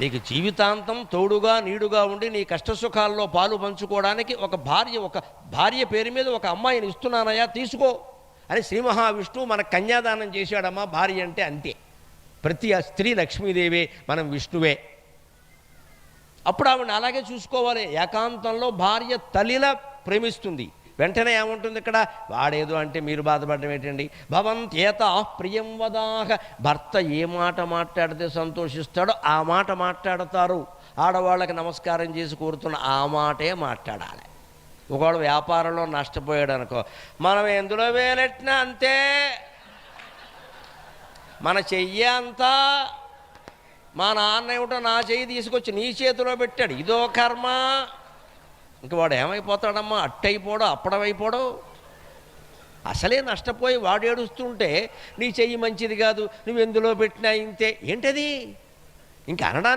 నీకు జీవితాంతం తోడుగా నీడుగా ఉండి నీ కష్టసుఖాల్లో పాలు పంచుకోవడానికి ఒక భార్య పేరు మీద ఒక అమ్మాయిని ఇస్తున్నానయ్యా తీసుకో అని శ్రీ మహావిష్ణువు మన కన్యాదానం చేశాడమ్మా. భార్య అంటే అంతే, ప్రతి స్త్రీ లక్ష్మీదేవే, మనం విష్ణువే. అప్పుడు ఆవిడని అలాగే చూసుకోవాలి. ఏకాంతంలో భార్య తల్లిలా ప్రేమిస్తుంది. వెంటనే ఏముంటుంది ఇక్కడ, వాడేదో అంటే మీరు బాధపడడం ఏంటండి. భవంత్యేత ప్రియం వదాహ, భర్త ఏ మాట మాట్లాడితే సంతోషిస్తాడో ఆ మాట మాట్లాడతారు. ఆడవాళ్ళకి నమస్కారం చేసి కోరుతున్న ఆ మాటే మాట్లాడాలి. ఒకవేళ వ్యాపారంలో నష్టపోయాడు అనుకో, మనం ఎందులో వేలెట్టినా అంతే, మన చెయ్యి అంతా, మా నాన్న ఏమిటో నా చెయ్యి తీసుకొచ్చి నీ చేతిలో పెట్టాడు, ఇదో కర్మ. ఇంక వాడు ఏమైపోతాడమ్మా, అట్టయిపోడు అప్పడమైపోడు. అసలే నష్టపోయి వాడు ఏడుస్తుంటే నీ చెయ్యి మంచిది కాదు, నువ్వు ఎందులో పెట్టినా ఇంతే, ఏంటది ఇంక అనడానికి